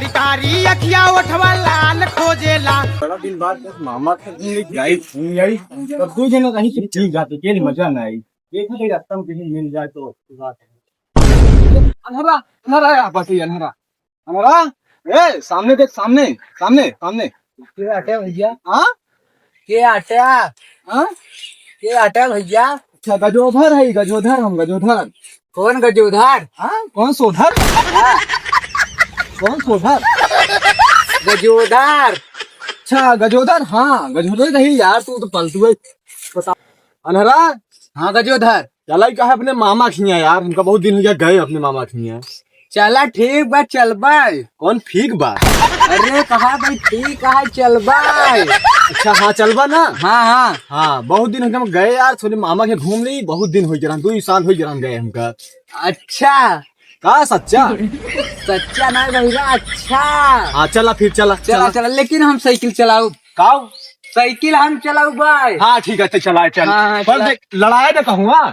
कारी कारी अखिया उठवा लाल खोजेला। बड़ा दिन बाद मामा आई तब दो जन कहीं से ठीक जाते के मजा ना आई। देखा कहीं रास्ता में कहीं मिल जाए तो बात है। अनहरा अनहरा बस ये अनहरा अनहरा ए सामने देख सामने सामने सामने के आटे भैया? हाँ के आटे? हाँ के आटे भैया? अच्छा गजोधर है गजोधर हम गजोधर। कौन गजोधर? हाँ कौन सोधर? कौन सोधर? गजोधर। अच्छा गजोधर हाँ गजोधर नहीं यार तू तो पलटू है बता। अनहरा हाँ गजोधर। चला ही कहा अपने मामा खिया यार हमका बहुत दिन हो गया गए अपने मामा खिया। चला ठीक बा चल बाय। कौन ठीक बा? अरे कहा भाई ठीक कहा चल बाय। अच्छा हाँ चलबा ना। हाँ हाँ हाँ बहुत दिन हो गया हम गए यार थोड़े मामा के घूम ली बहुत दिन हो गया 2 साल हो गया गए हमका। अच्छा का सच्चा? सच्चा ना भैया अच्छा। हाँ चला फिर चला चला चला लेकिन हम साइकिल चलाऊ। काऊ साइकिल हम चलाऊ बाय। हाँ ठीक है चला चल। हाँ, पर चला। देख लड़ाया ना कहूँगा।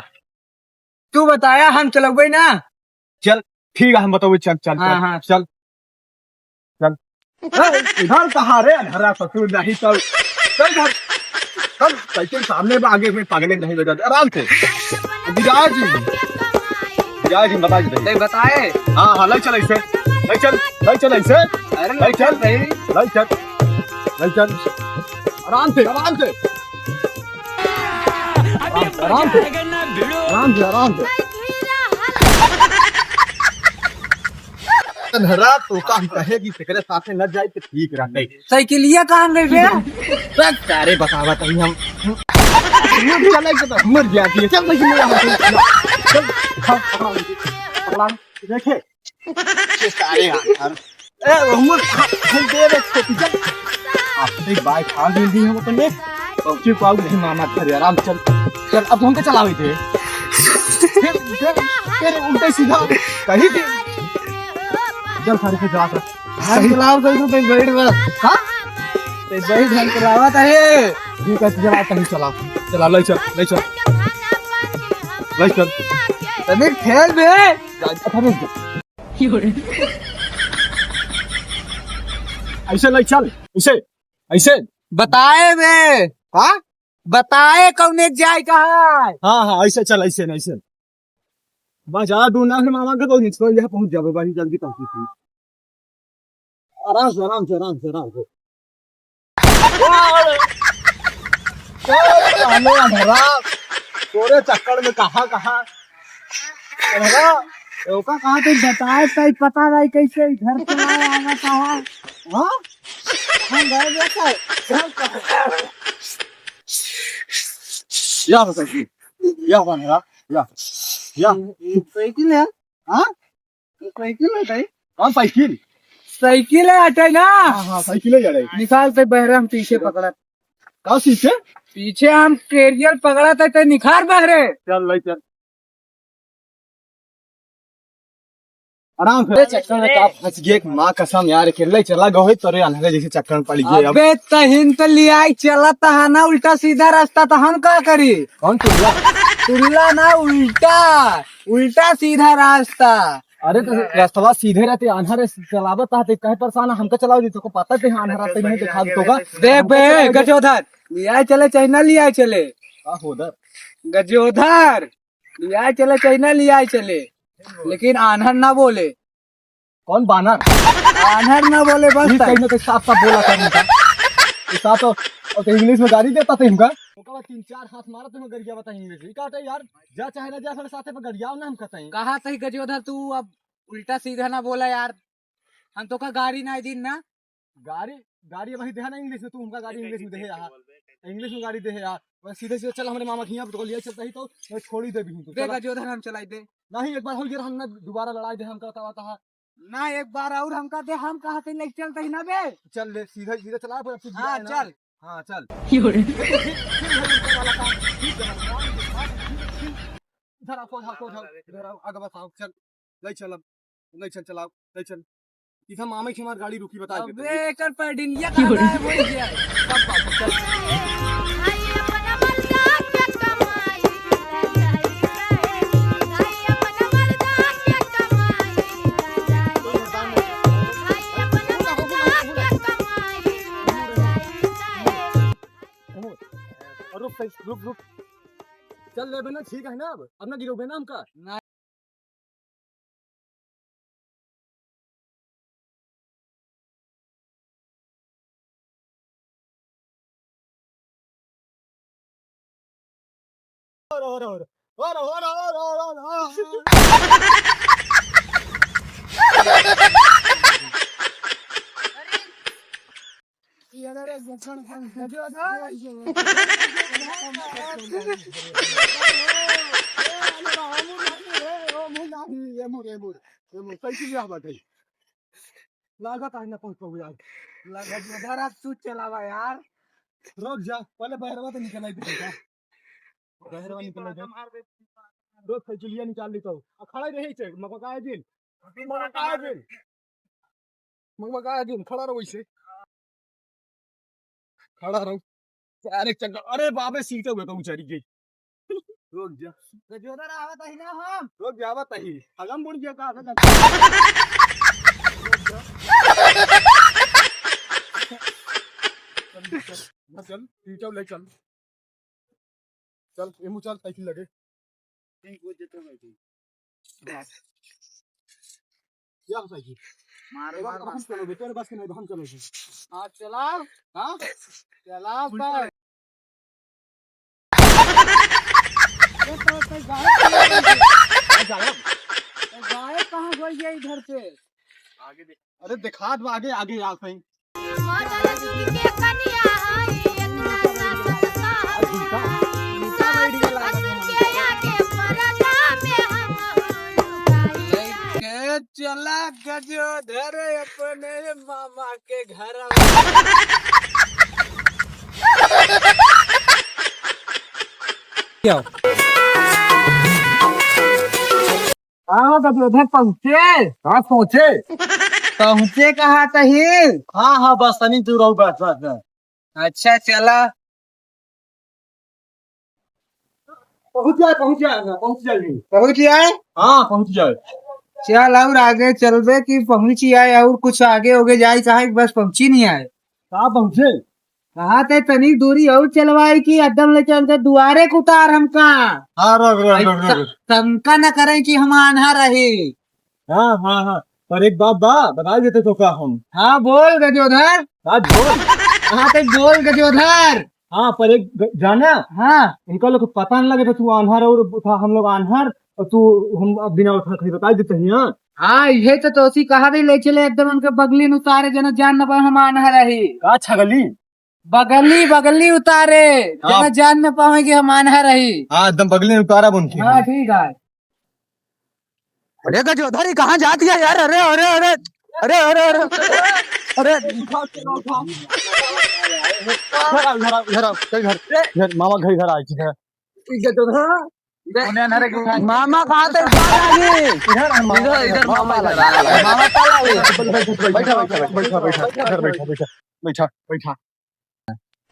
तू बताया हम चलाऊ ना। चल ठीक है हम बताओ चल चल हाँ, हाँ। चल चल इधर कहाँ रे अनहरा ससुर नहीं चल चल घर चल साइकिल सामने आगे में पागले नहीं लगा आराम से विराज विराज बता दे बताए। हाँ हाँ ले चल ऐसे ले चल ऐसे अरे ले चल भाई ले चल आराम से आराम से आराम से आराम से आराम से अनहरा तो काम कहेगी तेरे साथ न जाए तो ठीक रहते। साइकिलिया कहाँ गई बे? सारे बतावा तभी हम चले तो मर जाती है। चल देखे सारे यार ए उमर दे रे चल आपने बाइक खा दी हम अपन ने पहुंचे पाऊ नहीं मामा घर आराम चल चल अब हम के चलावे थे फिर उल्टे सीधा कहीं थी चल सारे से जा कर हम चलाओ तो पे बैठ बस। हां ते बैठ हम चलावत है। ठीक है जरा कहीं चला चला ले चल तने खेल बे। ऐसे ले चल ऐसे ऐसे बताए बे। हाँ बताए कौन एक जाए कहाँ? हाँ हाँ ऐसे चल ऐसे नहीं ऐसे बस ज्यादा दूर ना फिर मामा के तो निकल यहाँ पहुंच जाओ बड़ी जल्दी पहुंची थी। आराम से आराम से आराम से आराम से तोरे चक्कर में कहाँ कहाँ तो बताए सही पता नहीं कैसे घर से आया कहाँ? हाँ हम गए देखा या बताइए या बनेगा या साइकिल है। हाँ साइकिल है भाई। कौन साइकिल? साइकिल है हटे ना। हाँ साइकिल है जड़े निकाल से बहरे हम पीछे पकड़ा। कहाँ सीखे? पीछे हम कैरियर पकड़ा था तो निखार बहरे। चल ले चल आराम से चक्कर में का फंस गए माँ कसम यार खेल चला गए तोरे अनहरे जैसे चक्कर में पड़ गए। अब अबे तहिन तो लिया चला था ना उल्टा सीधा रास्ता तो हम क्या करी? कौन तुल्ला? तुल्ला ना उल्टा सीधा रास्ता। अरे तो रास्ता सीधे रहते अनहरे चलावत आते कहे परेशान हमको चलाओ तो पता थे अनहरा तो नहीं दिखा दो का देख बे गजोधर लिया चले चाहे ना लिया चले। होदर गजोधर लिया चले चाहे ना लिया चले लेकिन आनहर ना बोले। कौन बानर? आनहर ना बोले बस कहीं तो साफ साफ बोला कर साफ और इंग्लिश में गाड़ी देता था इनका 3-4 हाथ मारा तो गरिया बता इंग्लिश ही कहते यार जा चाहे ना जा साढ़े साथ पे गरिया ना हम कहते हैं। कहा सही गजोधर तू अब उल्टा सीधा ना बोला यार। हम तो का गाड़ी ना दिन ना गाड़ी वही दे ना इंग्लिश में तू उनका गाड़ी इंग्लिश में दे यार इंग्लिश में गाड़ी दे यार बस सीधे सीधे चल हमारे मामा खिया तो लिया चलता ही तो छोड़ी दे भी तू गजोधर हम चलाई दे नहीं एक बार हो गया हम दोबारा लड़ाई दे हम कहता ना एक बार और हम कहते हम कहा थे नहीं चलते ही ना बे। चल ले सीधा सीधा चला हाँ चल हाँ चल आगे बताओ चल ले चल अब ले चल चलाओ ले चल इधर मामे की हमारी गाड़ी रुकी बता अबे कर पर डिंडिया कहाँ है वो ही है सब बात चल रुक रुक चल ले बना ठीक है ना अब ना गिरोगे ना हमका लागत है ना पहुंच पाऊ यार लगा जोधर अब तू चलावा यार। रुक जा पहले बहरवा तो निकल आई बेटा बहरवा निकल आई रुक साइकिलिया निकाल ली तो खड़ा ही रही छे मगमगा दिन खड़ा रहो वैसे खड़ा रहो यार एक चक्कर अरे बाबे सीटे हुए कहूं चली गई रुक जा जोधर आवत है ना हम रुक जावा तही हगम बुड़ गया का चल सीटे ले चल चल एमू चल साइकिल लगे या साइकिल मारे मार हम चलो बेटे बस के नहीं हम चलो हां चलाओ हां चलाओ भाई गाय कहां गई है इधर से आगे देख अरे दिखा दो आगे आगे आ कहीं चला गजोधर अपने मामा के घर गजोधर पहुँचे हां पहुंचे पहुँचे कहा तही हां हां बस तनी तू रहो बस बस अच्छा चला पहुंच जाए पहुँच जाए हां पहुंच जाए चल और आगे चलबे कि पहुंच ही आए और कुछ आगे होगे जाए कहा बस पहुंची नहीं आए कहां पहुंचे कहा थे तनी दूरी और चलवाई की अदम ले चलते दुआरे को उतार हमका हां रुक तमका न करें कि हम आन्हा रहे हां हां हां पर एक बात बता देते तो का हम हाँ बोल गजोधर आज बोल हाँ तो बोल गजोधर हाँ पर एक जाना हाँ इनका लोग पता नहीं लगे था तू आन्हर और था हम लोग आन्हर और तू हम अब बिना उठा खड़ी बता देते हैं हाँ ये तो तोसी कहा भी ले चले एकदम उनके बगली न उतारे जना जान न पाए हम आन्हा रही का छगली बगली उतारे जना जान न पाएंगे हम आन्हा रही हाँ एकदम बगली में उतारा बुन हाँ ठीक है अरे गजोधर कहाँ जाती है यार अरे अरे अरे अरे अरे अरे अरे घर मामा घर आई थी मामा कहा थे इधर मामा बैठा बैठा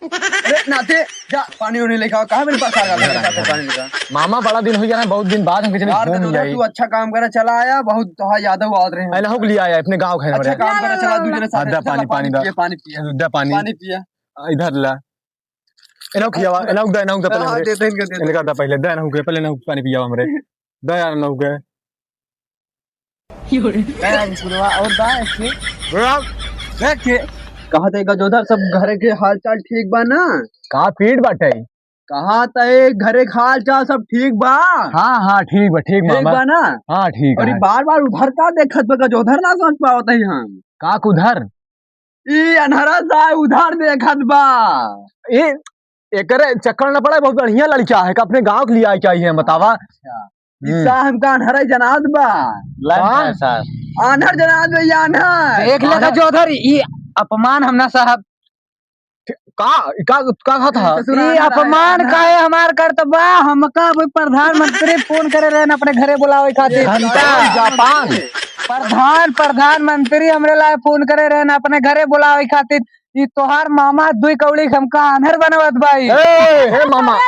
अरे नाते जा पानी उन्हें लेकर कहा मेरे पास आ गया पानी लेकर मामा बड़ा दिन हो गया ना बहुत दिन बाद हम किसी तू अच्छा काम करा चला आया बहुत तो यादव आ रहे हैं पहले हम लिया आया अपने गांव खाने अच्छा काम करा चला दूसरे साथ पानी पानी दा पानी पिया पानी पिया इधर ला एना किया एना दा पहले दा ना पहले ना पानी पिया हमरे दा यार ना के और दा देख कहा थे गजोधर सब घर के हाल चाल ठीक बा ना कहा पीठ बाटे कहा थे घरे के हाल चाल सब ठीक बा हाँ हाँ ठीक बा ठीक मामा बा ना हाँ ठीक और बार बार उधर का देखत बा गजोधर ना समझ पावत है हम का उधर ई अनहरा सा उधर देखत बा ए एकरे चक्कर न पड़े बहुत बढ़िया लड़का है अपने गांव के लिए आई चाहिए बतावा इसा हमका अनहरा जनाद बा अनहर जनाद बा या अनहर देख ले गजोधर ई अपमान हमना साहब का था ये अपमान काहे हमार करतबा हमका प्रधानमंत्री फोन करे रहे अपने घरे बुलावे खातिर जापान प्रधानमंत्री हमरे ला फोन करे रहे अपने घरे बुलावे खातिर ई तोहार मामा दुई कौड़ी हमका आन्हर बनवत भाई हे मामा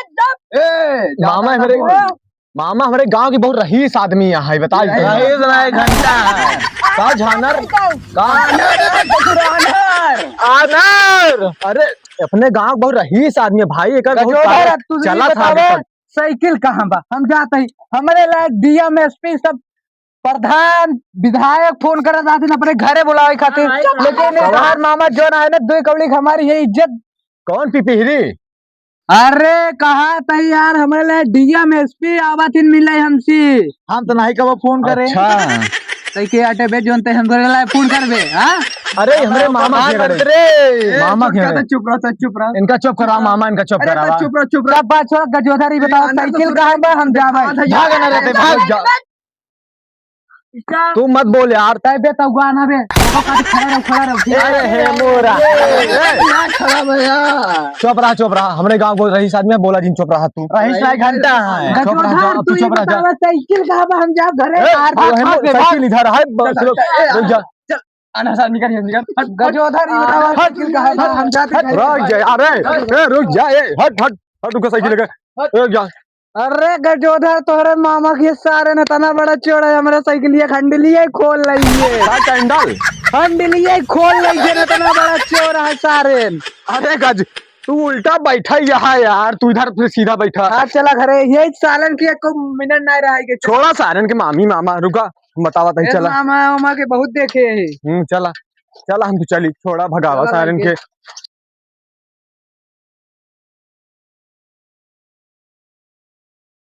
मामा हमारे गांव की बहुत रहीस आदमी है बता घंटा का झानर का आनर अरे अपने गांव बहुत रहीस आदमी है भाई एक गजोधर, तुझे चला नहीं था बतावे साइकिल कहाँ बा? हम जाते ही हमारे लायक डीएम एसपी सब प्रधान विधायक फोन करत आते अपने घरे बुलावे खातिर, लेकिन हमार मामा जो ना है ना दो कवड़ी हमारी ये इज्जत। कौन पिपीहरी? अरे कहा था यार हमारे लिए डीएम एसपी आवातिन मिले हमसे, हम तो नहीं कब फोन करे। अच्छा तई के आटे बे जोनते हम करे ला फोन करबे। हां अरे हमरे मामा के मामा के चुप रहो इनका चुप करा मामा इनका चुप करा चुप रहो सब बात छोड़, गजोधर ही बताओ साइकिल कहां बा? हम जावे भाग ना रहते भाग जा तू मत बोल यार तय बे तो गाना बे खड़ा रहो अरे हे मोरा खड़ा भैया। चुप रहा हमरे गांव को रहीस आदमी है, बोला जिन चुप रहा तू रहीस लायक घंटा है। चुप रहा जा, तू चुप रहा जा साइकिल कहां बा? हम जाब घरे साइकिल इधर है रुक जा अनसा निकल गजोधर ही बताओ साइकिल कहां बा? हम जाते रुक जा अरे रुक जा हट हट हट रुक साइकिल लेकर रुक जा। अरे गजोधर तोहरे मामा के सारे ने तना बड़ा चोड़ा है हमारा साइकिलिया खंडलिया खोल रही है कैंडल खंडलिया खोल रही है तना बड़ा चोरा है सारे। अरे गज तू उल्टा बैठा यहाँ यार, तू इधर फिर सीधा बैठा। आज चला घरे यही सालन की एक मिनट नहीं रहा है। छोड़ा सारन के मामी मामा रुका बतावा तही चला मामा मामा के बहुत देखे है। चला हम तो चली छोड़ा भगावा सारन के।